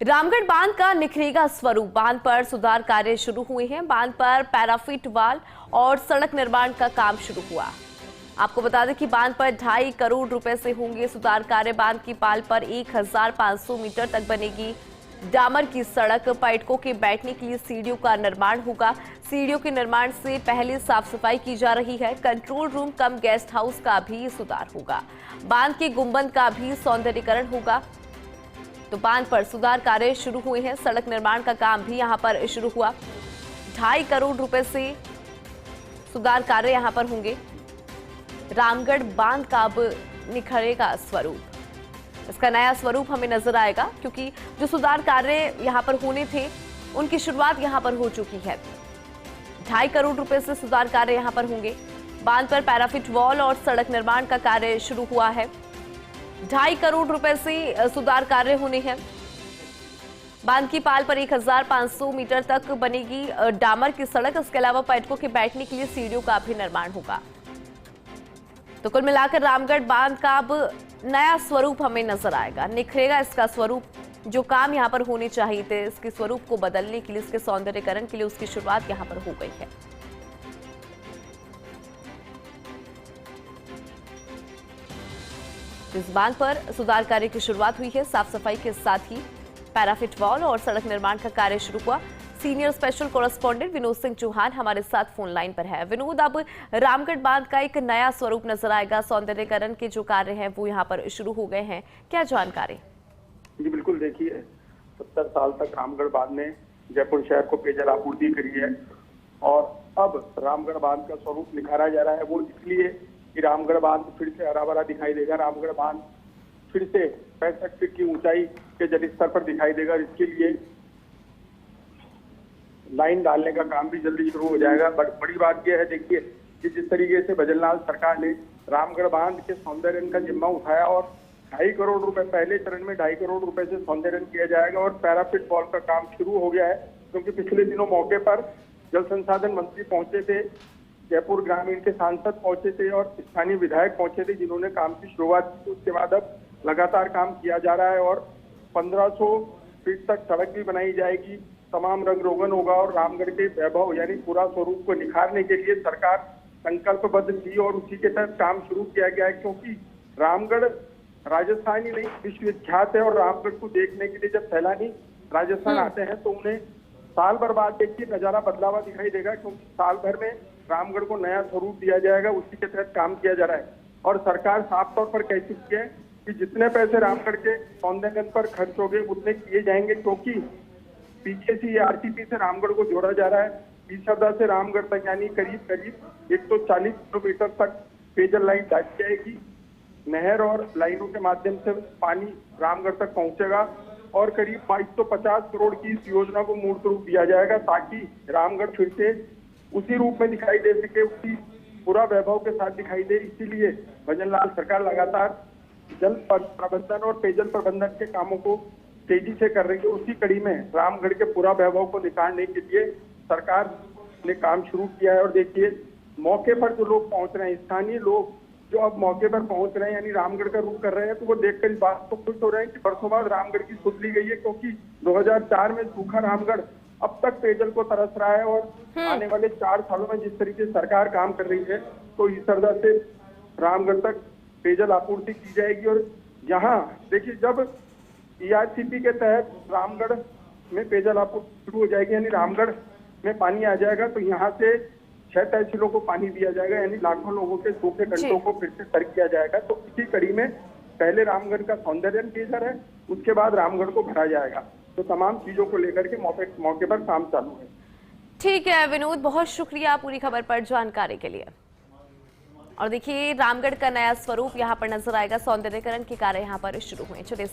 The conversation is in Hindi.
रामगढ़ बांध का निखरेगा स्वरूप। बांध पर सुधार कार्य शुरू हुए हैं। बांध पर पैराफिट वाल और सड़क निर्माण का काम शुरू हुआ। आपको बता दें कि बांध पर 2.5 करोड़ रुपए से होंगे सुधार कार्य। बांध की पाल पर 1500 मीटर तक बनेगी डामर की सड़क। पर्यटकों के बैठने के लिए सीढ़ियों का निर्माण होगा। सीढ़ियों के निर्माण से पहले साफ सफाई की जा रही है। Control room cum guest house का भी सुधार होगा। बांध के गुंबद का भी सौंदर्यीकरण होगा। तो बांध पर सुधार कार्य शुरू हुए हैं। सड़क निर्माण का काम भी यहां पर शुरू हुआ। 2.5 करोड़ रुपए से सुधार कार्य यहां पर होंगे। रामगढ़ बांध का अब निखरेगा स्वरूप। इसका नया स्वरूप हमें नजर आएगा, क्योंकि जो सुधार कार्य यहां पर होने थे उनकी शुरुआत यहां पर हो चुकी है। 2.5 करोड़ रुपए से सुधार कार्य यहां पर होंगे। बांध पर पैराफिट वॉल और सड़क निर्माण का कार्य शुरू हुआ है। 2.5 करोड़ रुपए से सुधार कार्य होने हैं। बांध की पाल पर 1500 मीटर तक बनेगी डामर की सड़क। इसके अलावा पर्यटकों के बैठने के लिए सीढ़ियों का भी निर्माण होगा। तो कुल मिलाकर रामगढ़ बांध का अब नया स्वरूप हमें नजर आएगा। निखरेगा इसका स्वरूप। जो काम यहां पर होने चाहिए थे, इसके स्वरूप को बदलने के लिए, इसके सौंदर्यीकरण के लिए उसकी शुरुआत यहां पर हो गई है। इस बांध पर सुधार कार्य की शुरुआत हुई है। साफ सफाई के साथ ही पैराफिट वॉल और सड़क निर्माण का कार्य शुरू हुआ। Senior special correspondent Vinod Singh Chauhan हमारे साथ फोन लाइन पर है। विनोद, अब रामगढ़ बांध का एक नया स्वरूप नजर आएगा। सौंदर्यीकरण के जो कार्य हैं वो यहाँ पर शुरू हो गए हैं, क्या जानकारी? जी बिल्कुल, देखिए 70 साल तक रामगढ़ बांध ने जयपुर शहर को पेयजल आपूर्ति करी है और अब रामगढ़ बांध का स्वरूप निखारा जा रहा है। वो इसलिए कि रामगढ़ बांध फिर से हरा भरा दिखाई देगा। रामगढ़ बांध फिर से 65 फीट की ऊंचाई के जलस्तर पर दिखाई देगा। इसके लिए लाइन डालने का काम भी जल्दी शुरू हो जाएगा। बड़ी बात यह है, देखिए कि जिस तरीके से भजनलाल सरकार ने रामगढ़ बांध के सौंदर्यन का जिम्मा उठाया और 2.5 करोड़ रुपए, पहले चरण में 2.5 करोड़ रुपए से सौंदर्यन किया जाएगा और पैराफिट वॉल का काम शुरू हो गया है। क्योंकि पिछले दिनों मौके पर जल संसाधन मंत्री पहुंचे थे, जयपुर ग्रामीण के सांसद पहुंचे थे और स्थानीय विधायक पहुंचे थे, जिन्होंने काम की शुरुआत की। उसके बाद अब लगातार काम किया जा रहा है और 1500 फीट तक सड़क भी बनाई जाएगी। तमाम रंग रोगन होगा और रामगढ़ के वैभव यानी पूरा स्वरूप को निखारने के लिए सरकार संकल्पबद्ध थी और उसी के तहत काम शुरू किया गया है। क्योंकि रामगढ़ राजस्थान ही नहीं, विश्वविख्यात है और रामगढ़ को देखने के लिए जब सैलानी राजस्थान आते हैं तो उन्हें साल भर बाद देखिए नजारा बदला हुआ दिखाई देगा। क्योंकि साल भर में रामगढ़ को नया स्वरूप दिया जाएगा, उसी के तहत काम किया जा रहा है। और सरकार साफ तौर पर कह चुकी है कि जितने पैसे रामगढ़ के सौंदर्यन पर खर्च हो गए उतने किए जाएंगे। क्योंकि पीछे से आरसीपी से रामगढ़ को जोड़ा जा रहा है। पीछड़ा से रामगढ़ तक यानी करीब 140 किलोमीटर तक पेयजल लाइन डाली जाएगी। नहर और लाइनों के माध्यम से पानी रामगढ़ तक पहुंचेगा और करीब 2250 करोड़ की इस योजना को मूर्त रूप दिया जाएगा, ताकि रामगढ़ फिर से उसी रूप में दिखाई दे सके, उसी पूरा वैभव के साथ दिखाई दे। इसीलिए भजनलाल सरकार लगातार जल प्रबंधन और पेयजल प्रबंधन के कामों को तेजी से कर रही है। उसी कड़ी में रामगढ़ के पूरा वैभव को निखारने के लिए सरकार ने काम शुरू किया है। और देखिए मौके पर जो लोग पहुंच रहे हैं, स्थानीय लोग जो अब मौके पर पहुंच रहे हैं यानी रामगढ़ का रुख कर रहे हैं, तो वो देखकर इस बात को खुश हो रहे हैं कि बरसों बाद रामगढ़ की सुध ली गई है। क्योंकि 2004 में सूखा रामगढ़ अब तक पेयजल को तरस रहा है और आने वाले 4 सालों में जिस तरीके से सरकार काम कर रही है तो इस तरह से रामगढ़ तक पेयजल आपूर्ति की जाएगी। और यहाँ देखिए जब ईआरसीपी के तहत रामगढ़ में पेयजल आपूर्ति शुरू हो जाएगी यानी रामगढ़ में पानी आ जाएगा, तो यहाँ से 6 तहसीलों को पानी दिया जाएगा यानी लाखों लोगों के सूखे कंटों को फिर से तर किया जाएगा। तो इसी कड़ी में पहले रामगढ़ का सौंदर्यन किया जा रहा है, उसके बाद रामगढ़ को भरा जाएगा। तो तमाम चीजों को लेकर के मौके पर काम चालू है। ठीक है विनोद, बहुत शुक्रिया पूरी खबर पर जानकारी के लिए। और देखिए रामगढ़ का नया स्वरूप यहाँ पर नजर आएगा। सौंदर्यीकरण के कार्य यहाँ पर शुरू हुए। चलिए